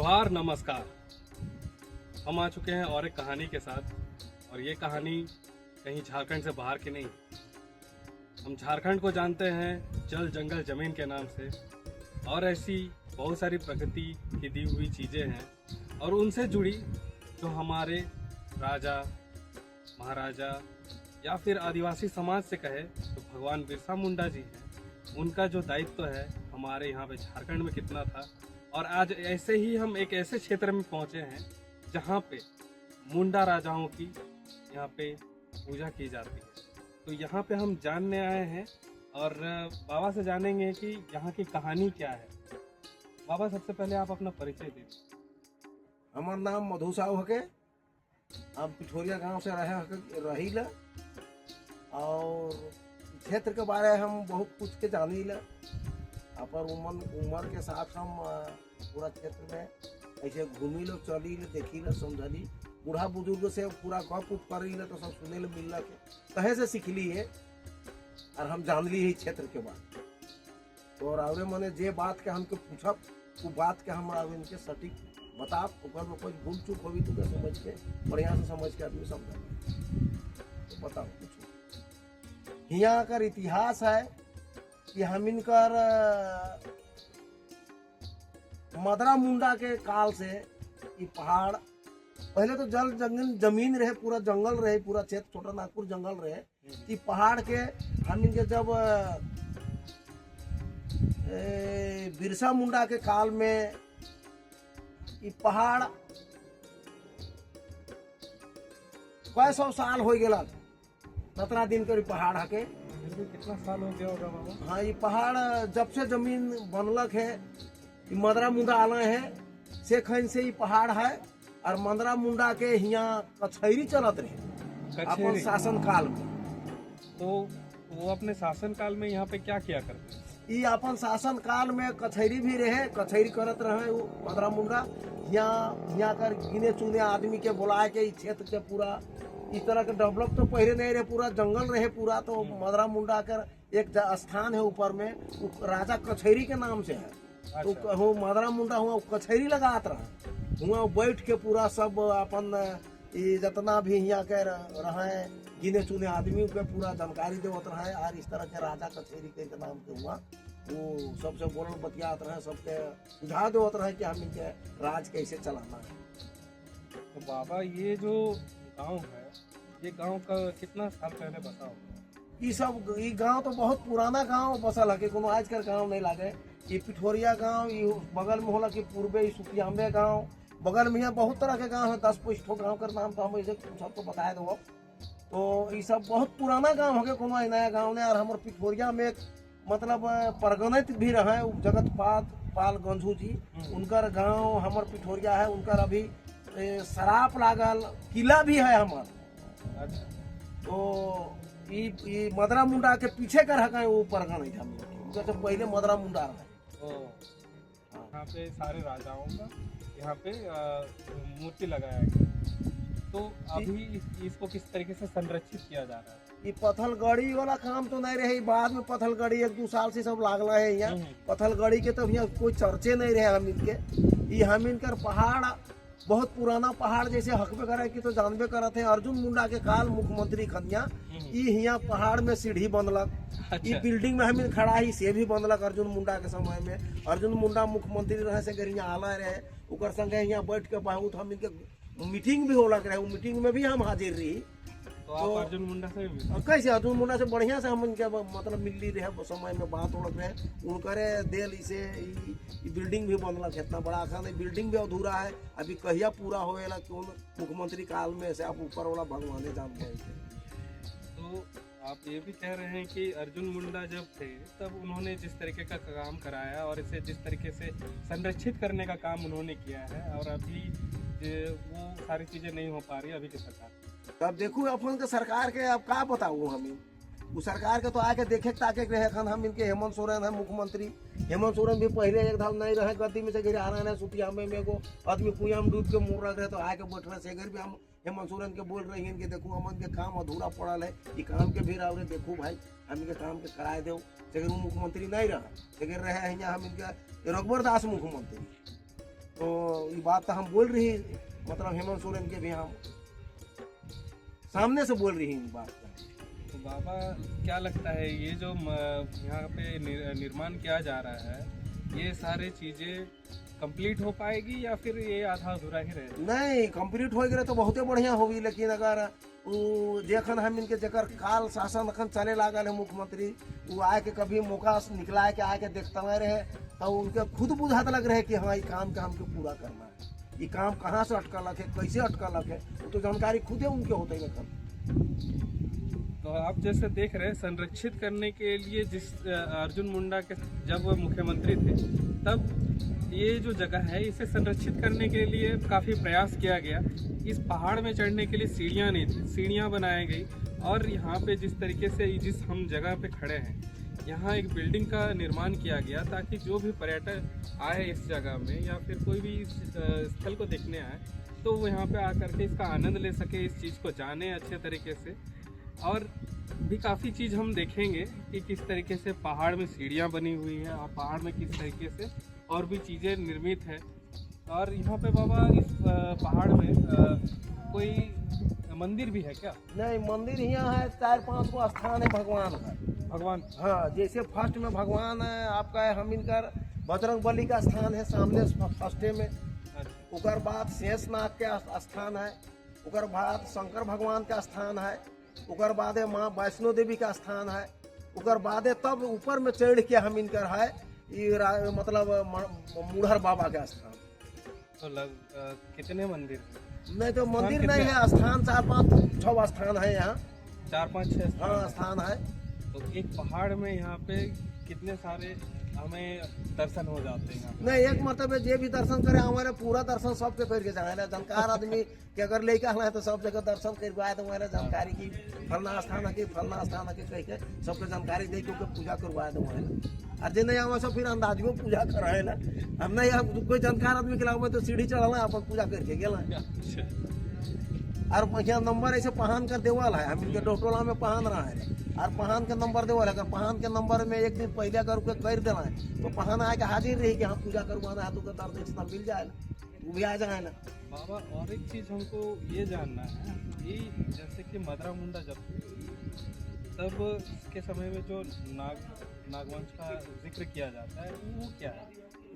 जोहार नमस्कार। हम आ चुके हैं और एक कहानी के साथ, और ये कहानी कहीं झारखंड से बाहर की नहीं। हम झारखंड को जानते हैं जल जंगल जमीन के नाम से, और ऐसी बहुत सारी प्रकृति की दी हुई चीज़ें हैं और उनसे जुड़ी जो हमारे राजा महाराजा या फिर आदिवासी समाज से कहे तो भगवान बिरसा मुंडा जी हैं, उनका जो दायित्व है हमारे यहाँ पे झारखंड में कितना था। और आज ऐसे ही हम एक ऐसे क्षेत्र में पहुँचे हैं जहाँ पे मुंडा राजाओं की यहाँ पे पूजा की जाती है। तो यहाँ पे हम जानने आए हैं और बाबा से जानेंगे कि यहाँ की कहानी क्या है। बाबा, सबसे पहले आप अपना परिचय दीजिए। हमार नाम मधु साहू हके, हम पिठोरिया गांव से रही ला, और क्षेत्र के बारे में हम बहुत कुछ के जानी ला। पर उम्र के साथ हम पूरा क्षेत्र में ऐसे घूमी लो, चली लो, देखी लो, समझली। बूढ़ा बुजुर्ग से पूरा गप उप करी लो तो सब सुने लो, मिल के कहे से सीखली है और हम जान ली है क्षेत्र के बात। तो और मैंने जे बात के हमके पूछब वो बात के हम इनके सटीक बता, ऊपर में कोई भूल चूक होगी तो समझ के बढ़िया से समझ के आदमी समझा। तो बताओ कुछ यहाँ का इतिहास है कि हम इनकर मदरा मुंडा के काल से ये पहाड़ पहले तो जल जंगल जमीन रहे, पूरा जंगल रहे, पूरा क्षेत्र छोटा नागपुर जंगल रहे। कि पहाड़ के हम इनके जब बिरसा मुंडा के काल में ये पहाड़ कई सौ साल हो गया, 17 दिन के पहाड़ हके। कितना साल हो गया होगा बाबा? हाँ, ये पहाड़ जब से जमीन बनलक है, मदरा मुंडा आना है से खैन से ये पहाड़ है। और मदरा मुंडा के यहाँ कचहरी चलत रहे अपन शासन काल में। तो वो अपने शासन काल में यहाँ पे क्या किया करते हैं? ये अपन शासन काल में कचहरी भी रहे, कचहरी करत रहे वो मदरा मुंडा। यहाँ कर गिने चुने आदमी के बुला के इस क्षेत्र के पूरा इस तरह के डेवलप तो पहले नहीं रहे, पूरा जंगल रहे पूरा। तो मदरा मुंडा कर एक स्थान है ऊपर में, राजा कचहरी के नाम से है। तो वो मदरा मुंडा हुआ कचहरी लगात रहा, हुआ बैठ के पूरा सब अपन जितना भी यहाँ के रहे गिने चुने आदमी के पूरा जानकारी देवत रहे। और इस तरह के राजा कचहरी के नाम से हुआ, वो सबसे बोलल बतियात रहे, सबके सुझाव देवत रहे कि हम इनके राज कैसे चलाना है। तो बाबा, ये जो गांव है, ये गांव का कितना साल पहले बसा होगा? ये गांव तो बहुत पुराना गांव बसल है, कोनो आज कल गांव नहीं लागे। ये पिठोरिया गांव, ये बगल में होला कि पूर्वे सुखियाम्बे गांव, बगल में यहाँ बहुत तरह के गांव है, 10-15 ठो गांव का नाम तो हम ऐसे सबको बताए दो। तो ये सब बहुत पुराना गांव हो गया, कोनो नया गांव नहीं। और हमारे पिठोरिया में एक मतलब परगनित भी रहे जगत पाल गंझू जी, उनकर गांव हमारे पिठोरिया है। उनकर अभी शराब लागल किला भी है हमार। तो ये मदरा मुंडा के पीछे कर है वो परगनित हम उनका तो पहले मदरा मुंडा रहा। यहाँ पे सारे राजाओं का यहाँ पे मूर्ति लगाया गया। तो अभी इसको किस तरीके से संरक्षित किया जा रहा है? ये पत्थलगड़ी वाला काम तो नहीं रहे, बाद में पत्थलगड़ी 1-2 साल से सब लागला है यहाँ। पत्थलगड़ी के तो यहाँ कोई चर्चे नहीं रहे हम इनके। ये हम इनकर पहाड़ बहुत पुराना पहाड़ जैसे हकबे करे की तो जानबे करत है। अर्जुन मुंडा के काल मुख्यमंत्री खनिया ये यहाँ पहाड़ में सीढ़ी बनलक। ये बिल्डिंग में हम खड़ा ही से भी बनलक अर्जुन मुंडा के समय में। अर्जुन मुंडा मुख्यमंत्री रहे से घर यहाँ आला रहे, उकर संगे यहाँ बैठ के बहुत हम इनके मीटिंग भी होलक रहे, मीटिंग में भी हम हाजिर रही। तो आप अर्जुन मुंडा से कैसे अर्जुन मुंडा से बढ़िया से हम इनके मतलब मिलली रहे, समय में बात होलक रहे। उनकरे देल इसे बिल्डिंग भी बनलक, इतना बड़ा खान बिल्डिंग भी अधूरा है, अभी कहिया पूरा होएला क्यों मुख्यमंत्री काल में से आप ऊपर वाला भगवान जान गए। तो आप ये भी कह रहे हैं कि अर्जुन मुंडा जब थे तब उन्होंने जिस तरीके का काम कराया और इसे जिस तरीके से संरक्षित करने का काम उन्होंने किया है, और अभी वो सारी चीजें नहीं हो पा रही अभी की सरकार। तब देखो अपन के सरकार के अब क्या बताऊँ हम, वो सरकार के तो आके देखे ताके रहे खन। हम इनके हेमंत सोरेन है मुख्यमंत्री। हेमंत सोरेन भी पहले एक धाम नहीं रहे, गद्दी में से गिर आ रहे हैं। सुतिया में एगो आदमी कुआ में डूब के मुड़ रहे तो आके बैठ रहे से घर भी हम हेमंत सोरेन के बोल रहे हैं कि देखो हमन के काम अधूरा पड़ल है, ये काम के भी रहे देखो भाई हम इनके काम के कराए दो। मुख्यमंत्री नहीं रहा, रहे हैं हम इनके रघुवर दास मुख्यमंत्री। तो ये बात तो हम बोल रही, मतलब हेमंत सोरेन के भी हम सामने से बोल रही हैं बात। तो बाबा क्या लगता है ये जो यहाँ पे निर्माण किया जा रहा है, ये सारी चीजें कंप्लीट हो पाएगी या फिर ये आधा अधूरा ही रहेगा? नहीं, कंप्लीट हो गए तो बहुते बढ़िया होगी, लेकिन अगर वो जखन हम इनके जकर काल शासन अखन चले लागल है मुख्यमंत्री, वो आए के कभी मौका निकला के आके देखता नहीं रहे, तो उनके खुद बुझात लग रहे कि हाँ ये काम के हमको पूरा करना है, ये काम कहाँ से अटकलक है, कैसे अटकलक है, वो तो जानकारी खुद है उनके होते हैं। तो आप जैसे देख रहे हैं, संरक्षित करने के लिए जिस अर्जुन मुंडा के जब वो मुख्यमंत्री थे तब ये जो जगह है इसे संरक्षित करने के लिए काफ़ी प्रयास किया गया। इस पहाड़ में चढ़ने के लिए सीढ़ियाँ नहीं थी, सीढ़ियाँ बनाई गई, और यहाँ पे जिस तरीके से जिस हम जगह पे खड़े हैं यहाँ एक बिल्डिंग का निर्माण किया गया ताकि जो भी पर्यटक आए इस जगह में या फिर कोई भी इस स्थल को देखने आए तो वो यहाँ पे आकर के इसका आनंद ले सके, इस चीज़ को जाने अच्छे तरीके से। और भी काफ़ी चीज़ हम देखेंगे कि किस तरीके से पहाड़ में सीढ़ियाँ बनी हुई है और पहाड़ में किस तरीके से और भी चीज़ें निर्मित है। और यहाँ पे बाबा इस पहाड़ में कोई मंदिर भी है क्या? नहीं, मंदिर यहाँ है 4-5 को स्थान है भगवान का। भगवान, हाँ, जैसे फर्स्ट में भगवान है आपका है हम इनकर बजरंग बली का स्थान है सामने फर्स्टे में, उकर बाद शेषनाग के स्थान है, उकर बाद शंकर भगवान का स्थान है, उकर बाद माँ वैष्णो देवी का स्थान है, उकर बाद तब ऊपर में चढ़ के हम इनकर है ये मतलब मुढ़र बाबा का स्थान। तो कितने मंदिर? नहीं तो मंदिर नहीं है, स्थान 4-5-6 स्थान है यहाँ, 4-5-6 हाँ स्थान है। तो एक पहाड़ में यहाँ पे कितने सारे हमें दर्शन हो जाते हैं? नहीं, एक मतलब जे भी दर्शन करे हमारे पूरा दर्शन सबके करके जाए ना, जानकार आदमी के अगर लेके आना है तो सब जगह दर्शन करके आए तो हमारे जानकारी की फलना स्थान है कि फलना स्थान है कि कह के सबके जानकारी दे के पूजा करवाए तो हमारे। और जे नहीं आवा सब फिर अंदाज में पूजा कराए ना, हम नहीं कोई जानकार आदमी के लाभ में तो सीढ़ी चढ़ना अपन पूजा करके गेला। और यहाँ नंबर ऐसे पहान कर देवल है, हम इनके डोटोला में पहान रहा है और पहान के नंबर देवल है। अगर पहान के नंबर में एक दिन पहले अगर उनके कर देना है तो पहान आके हाजिर रही कि हम पूजा करवाना है तो दर्शन मिल जाए ना, वो भी आ जाए ना। बाबा और एक चीज़ हमको ये जानना है कि जैसे कि मदरा मुंडा जब तब के समय में जो नागवंश का जिक्र किया जाता है वो क्या है?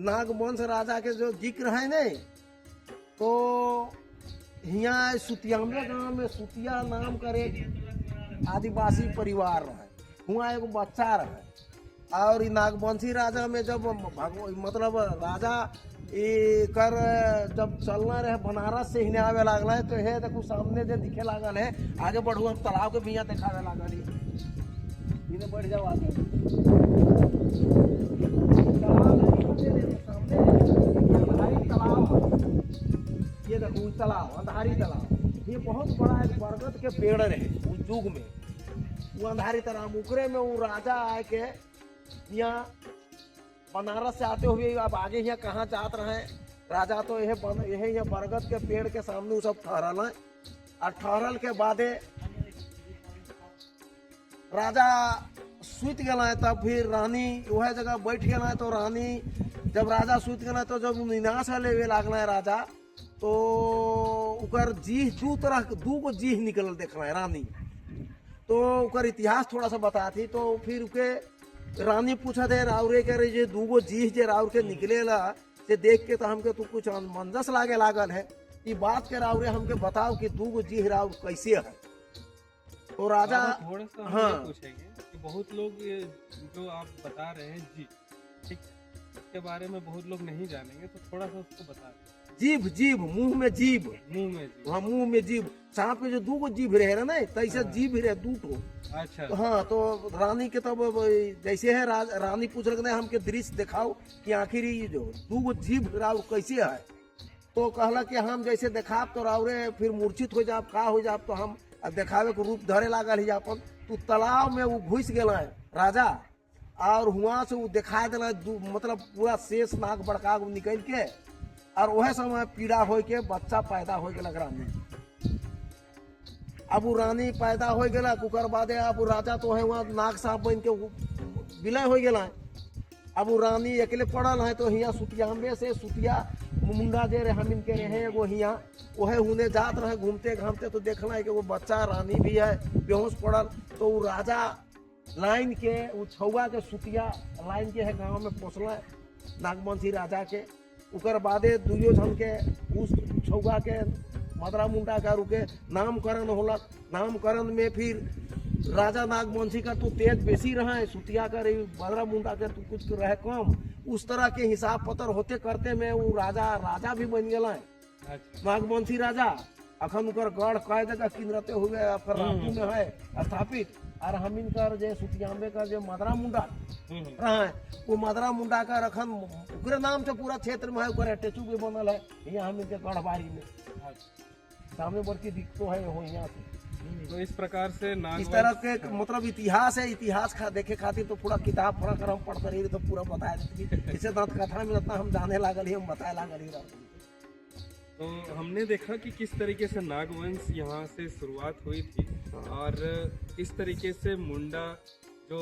नागवंश राजा के जो जिक्र है नहीं, तो यहाँ सुतियामे गांव में सुतिया नाम करे आदिवासी परिवार रहे, हुआ एगो बच्चा रहे। और नागवंशी राजा में जब मतलब राजा कर जब चलना रहे बनारस से ही आवे लागल है, तो हे देखो सामने जो दिखे लागल है, आगे बढ़ू हम तालाब के भैया दिखावे लागल है, इन्हें बढ़ जाओ आगे ये देखो तालाब, अंधारी तालाब, ये बहुत बड़ा एक बरगद के पेड़ रहे उस युग में, वो अंधारी तालाब उकरे में वो राजा आए के यहाँ बनारस से आते हुए अब आगे यहाँ कहाँ जात रहे राजा, तो यह यहाँ बरगद के पेड़ के सामने वो सब ठहरल है। और ठहरल के बादे राजा सुत गए, तब फिर रानी वह जगह बैठ गए, तो रानी जब राजा सुत गए तो जब निनाश लेवे लागल है राजा, तो उकर जीह दू गो जीह निकल देखना है रानी, तो उकर इतिहास थोड़ा सा बता थी। तो फिर उके रानी पूछा थे राउरे के जे दूगो जीह जे राउर के निकलेला से देख के तो हमके तू कुछ मंजस लागे लागल है, ये बात के राउरे हमके बताओ कि दूगो जीह राउर कैसे है। तो राजा थोड़ा सा हाँ पूछेंगे कि बहुत लोग ये जो आप बता रहे हैं जी, ठीक, इसके बारे में बहुत लोग नहीं जानेंगे, तो थोड़ा सा उसको बता दें। जीभ, जीभ मुंह में जीभ, मुंह में जी, हाँ मुंह में जीभ, सांप के जो दूगो जीभ रहे ना तैसे जीभ रहे दू ठो। अच्छा, तो हाँ, तो रानी के तब जैसे है रानी पूछ रहे हमके दृश्य दिखाओ कि आखिर ये जो दूगो जीभ राव कैसे है, तो कहला कि हम जैसे देखाब तो रावरे फिर मूर्छित हो जाब, का हो जाब, तो हम देखावे के रूप धरे लागल ही अपन। तो तालाब में वो घुस गए राजा, और हुआ से वो दिखा दिला मतलब पूरा शेष नाग बड़का निकल के, और वह समय पीड़ा हो के बच्चा पैदा हो गया रानी। अब वो रानी पैदा हो गया, कुकर बादे अब वो राजा तो है वहाँ नाग साहब बन के विलय हो गया। अब वो रानी अकेले पड़ल है, तो यहाँ सुतिया में से सुतिया मुंडा जे रहे हम इनके रहे एगो हिया ओहे हुने जात रहे घूमते घामते तो देखना है कि वो बच्चा रानी भी है बेहोश पड़ल तो वो राजा लाइन के वो छौआ के सुतिया लाइन के है गांव में पोसला नागवंशी राजा के उकर बादे दुर्योधन के उस छौआ के मदरा मुंडा का रुके नामकरण होला नामकरण में फिर राजा नागवंशी का तो तेज बेसी रहा है सुतिया का रही मदरा मुंडा के तो कुछ रहे कम उस तरह के हिसाब पत्र होते करते में वो राजा भी बन गया है नागवंशी राजा अखन उकर गढ़ कई जगह किनरते हुए फिर रांची में है स्थापित और हम इनकर जे सुतियाम्बे का जो मदरा मुंडा रहा है वो मदरा मुंडा का रखन उकरे नाम से पूरा क्षेत्र में है उकर स्टेचू भी बनल है यहाँ हम इनके गढ़बारी में सामने बड़की दिखतो है हो यहाँ से तो इस प्रकार से इस तरह के मतलब इतिहास है इतिहास देखे खातिर तो पूरा किताब पढ़ कर हम पढ़ते रही तो पूरा बताया देती इसे दंत कथा में इतना हम जाने लागल ही हम बताए लागल ही तो हमने देखा कि किस तरीके से नागवंश यहाँ से शुरुआत हुई थी और किस तरीके से मुंडा जो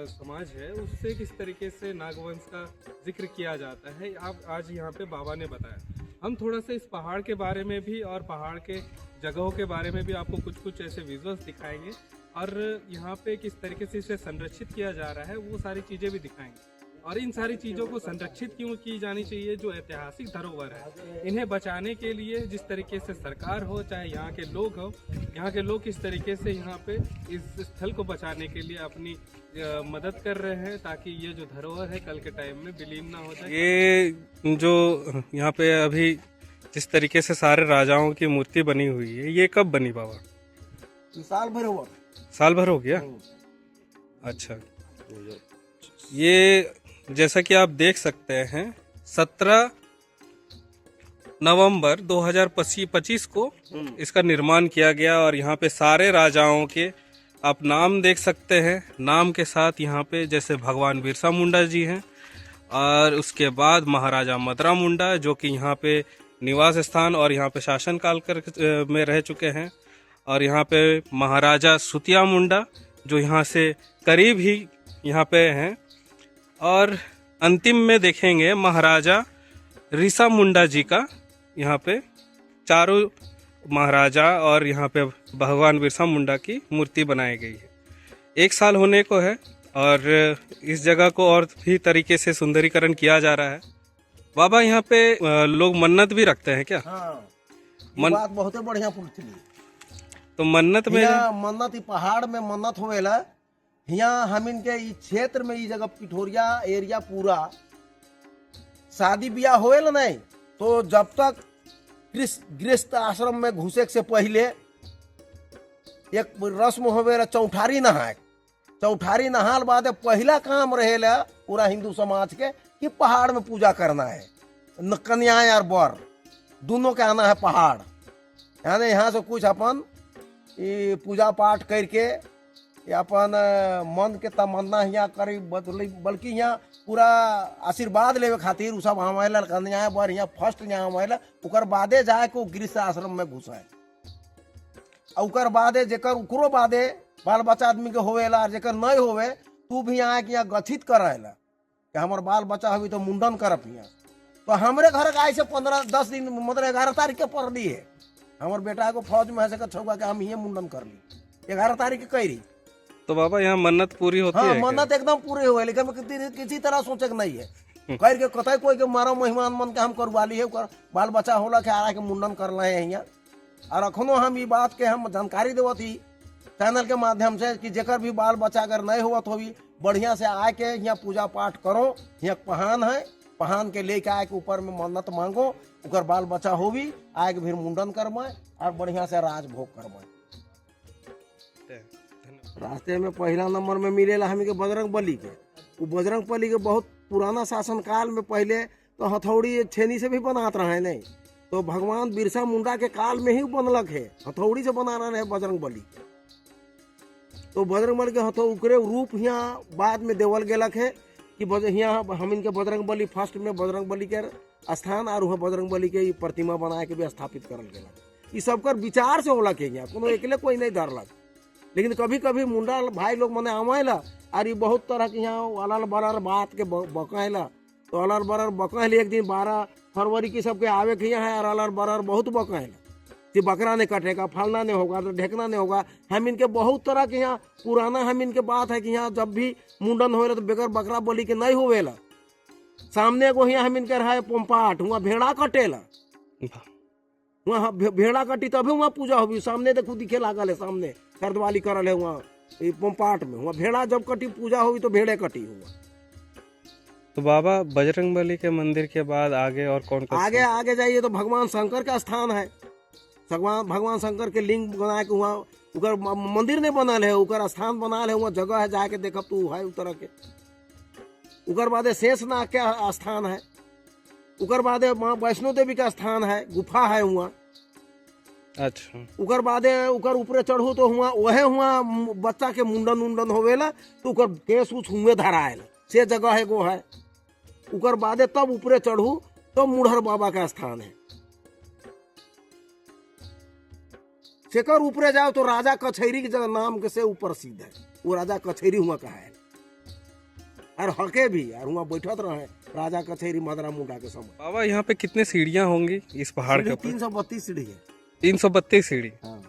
समाज है उससे किस तरीके से नागवंश का जिक्र किया जाता है आप आज यहाँ पे बाबा ने बताया। हम थोड़ा सा इस पहाड़ के बारे में भी और पहाड़ के जगहों के बारे में भी आपको कुछ कुछ ऐसे विजुअल्स दिखाएंगे और यहाँ पे किस तरीके से इसे संरक्षित किया जा रहा है वो सारी चीज़ें भी दिखाएंगे और इन सारी चीज़ों को संरक्षित क्यों की जानी चाहिए जो ऐतिहासिक धरोहर है इन्हें बचाने के लिए जिस तरीके से सरकार हो चाहे यहाँ के लोग हो यहाँ के लोग किस तरीके से यहाँ पे इस स्थल को बचाने के लिए अपनी मदद कर रहे हैं ताकि ये जो धरोहर है कल के टाइम में विलीन ना हो जाए। ये जो यहाँ पे अभी जिस तरीके से सारे राजाओं की मूर्ति बनी हुई है ये कब बनी बाबा? साल भर हुआ। साल भर हो गया। अच्छा ये जैसा कि आप देख सकते हैं 17 नवंबर 2025 को इसका निर्माण किया गया और यहाँ पे सारे राजाओं के आप नाम देख सकते हैं। नाम के साथ यहाँ पे जैसे भगवान बिरसा मुंडा जी हैं और उसके बाद महाराजा मदरा मुंडा जो कि यहाँ पे निवास स्थान और यहाँ पे शासन काल कर में रह चुके हैं और यहाँ पे महाराजा सुतिया मुंडा जो यहाँ से करीब ही यहाँ पे हैं और अंतिम में देखेंगे महाराजा रिसा मुंडा जी का यहाँ पे चारों महाराजा और यहाँ पे भगवान बिरसा मुंडा की मूर्ति बनाई गई है। 1 साल होने को है और इस जगह को और भी तरीके से सुंदरीकरण किया जा रहा है। बाबा यहाँ पे लोग मन्नत भी रखते हैं क्या? हाँ, बात बहुत बढ़िया पूछी। तो मन्नत में मन्नत पहाड़ में मन्नत होवेला यहाँ हम इनके क्षेत्र में ये जगह पिठोरिया एरिया पूरा शादी ब्याह होएला नहीं तो जब तक गृहस्थ आश्रम में घुसे से पहले एक रस्म होवेला चौठारी नहाए। चौठारी नहाल बाद पहला काम रहेला पूरा हिंदू समाज के कि पहाड़ में पूजा करना है। कन्या और वर दोनों के आना है पहाड़ यानी यहाँ से कुछ अपन पूजा पाठ करके अपन मन के तमन्ना यहाँ करी बल्कि यहाँ पूरा आशीर्वाद लेवे खातिर उ सब हमारे कन्या बर यहाँ फर्स्ट यहाँ हमारे उकर बादे जाए को गृहस्थ आश्रम में घुसाए उकर बादे जेकर उकरो बादे बाल बच्चा आदमी के होवेला जेकर नहीं होवे तू भी यहाँ के यहाँ गठित कराएला कि हमार बाल बच्चा हुई तो मुंडन करब यहाँ। तो हमारे घर का ऐसे 15-10 दिन मतलब 11 तारीख के पड़ ली है हमारे बेटा को फौज में ऐसे छौका के हम ये मुंडन कर ली 11 तारीख के कह रही। तो बाबा यहाँ मन्नत पूरी होती है? मन्नत एकदम पूरी हुई लेकिन किसी तरह सोचे नहीं है कह के कतई कोई के मारो मेहमान मन के हम करवा ली है बाल बच्चा होला के आ के मुंडन कर रहे हैं यहाँ। और अखनो हम ये बात के हम जानकारी देवत ही चैनल के माध्यम से कि जेकर भी बाल बच्चा अगर नहीं होवत होगी बढ़िया से आके यहाँ पूजा पाठ करो। यहाँ पहान है पहान के लेके आए के ऊपर में मन्नत मांगो उकर बाल बच्चा होगी आए के फिर मुंडन करवाए और बढ़िया से राजभोग करवाए। रास्ते में पहला नंबर में मिलेला हमें के बजरंग बली के वो बजरंग बली के बहुत पुराना शासन काल में पहले तो हथौड़ी छेनी से भी बनात रहे नहीं तो भगवान बिरसा मुंडा के काल में ही बनलक है हथौड़ी से बना रहे हैं बजरंग बली। तो बजरंग बली के उकरे रूप यहाँ बाद में देवल गेलक है कि यहाँ हम इनके बजरंग बली फर्स्ट में बजरंग बली के स्थान और वहाँ बजरंग बली के प्रतिमा बना के भी स्थापित करल गेलक। ये सबकर विचार से होला के यहाँ कोनो अकेले कोई नहीं धरलक लेकिन कभी कभी मुंडा भाई लोग मने आवेला और ये बहुत तरह के यहाँ अलल बरल बात के बकायला तो अलल बरल बकायल एक दिन 12 फरवरी की सबके आवे के यहाँ है अरल बरर बहुत बका है कि बकरा नहीं कटेगा, फलना नहीं होगा, तो ढेकना नहीं होगा। हम इनके बहुत तरह के यहाँ पुराना हम इनके बात है कि यहाँ जब भी मुंडन होएला तो बगैर बकरा बलि के नहीं होवेला। सामने को यहाँ हम इनके रहा पंपाट वहाँ भेड़ा कटेला, वहाँ भेड़ा कटी तभी वहाँ पूजा होगी। सामने देखो दिखे लागल है, सामने खरदवाली करल है वहाँ पंपाट में, वहाँ भेड़ा जब कटी पूजा होगी तो भेड़े कटी हुआ। तो बाबा बजरंगबली के मंदिर के बाद आगे और कौन कौन आगे आगे जाइए तो भगवान शंकर का स्थान है। भगवान शंकर के लिंग बना के वहाँ उकर मंदिर नहीं बनल है, उकर स्थान बनल है, वहाँ जगह है जाके देखब तू है उतर के। उकर बाद शेषनाग के स्थान है, उकर बाद माँ वैष्णो देवी का स्थान है, गुफा है वहाँ। अच्छा, उकर बाद उकर ऊपरे चढ़ू तो हुआ वहे हुआ बच्चा के मुंडन उंडन होवेला तो उकर केस उस हुए धराएला, से जगह है वो है। उकर बाद तब ऊपरे चढ़ू तो मुढ़र बाबा का स्थान है। शेखर ऊपरे जाओ तो राजा कचहरी के जगह नाम के से ऊपर प्रसिद्ध है, वो राजा कचहरी हुआ का है। और हके भी और वहाँ बैठत रहे राजा कचहरी मदरा मुंडा के समय। बाबा यहाँ पे कितने सीढ़ियाँ होंगी इस पहाड़ के ऊपर? 332 सीढ़ी है। 332 सीढ़ी। हाँ।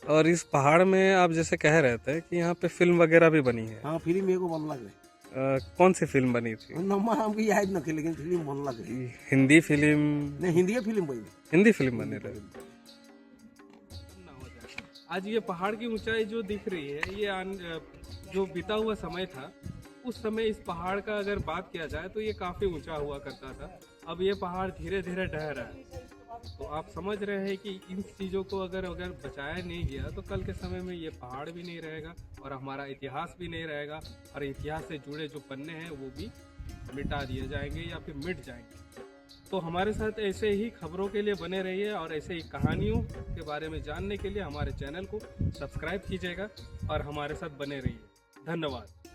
और इस पहाड़ में आप जैसे कह रहे थे कि यहाँ पे फिल्म वगैरह भी बनी है। हाँ, फिल्म एगो बन लग रही। कौन सी फिल्म बनी थी? नंबर हमको याद न थे, लेकिन फिल्म बन लग रही। हिंदी फिल्म? नहीं, हिंदी फिल्म बनी। हिंदी फिल्म बने रही। आज ये पहाड़ की ऊंचाई जो दिख रही है, ये जो बीता हुआ समय था उस समय इस पहाड़ का अगर बात किया जाए तो ये काफ़ी ऊंचा हुआ करता था। अब ये पहाड़ धीरे धीरे ढह रहा है, तो आप समझ रहे हैं कि इन चीज़ों को अगर बचाया नहीं गया तो कल के समय में ये पहाड़ भी नहीं रहेगा और हमारा इतिहास भी नहीं रहेगा, और इतिहास से जुड़े जो पन्ने हैं वो भी मिटा दिए जाएंगे या फिर मिट जाएंगे। तो हमारे साथ ऐसे ही खबरों के लिए बने रहिए और ऐसे ही कहानियों के बारे में जानने के लिए हमारे चैनल को सब्सक्राइब कीजिएगा और हमारे साथ बने रहिए। धन्यवाद।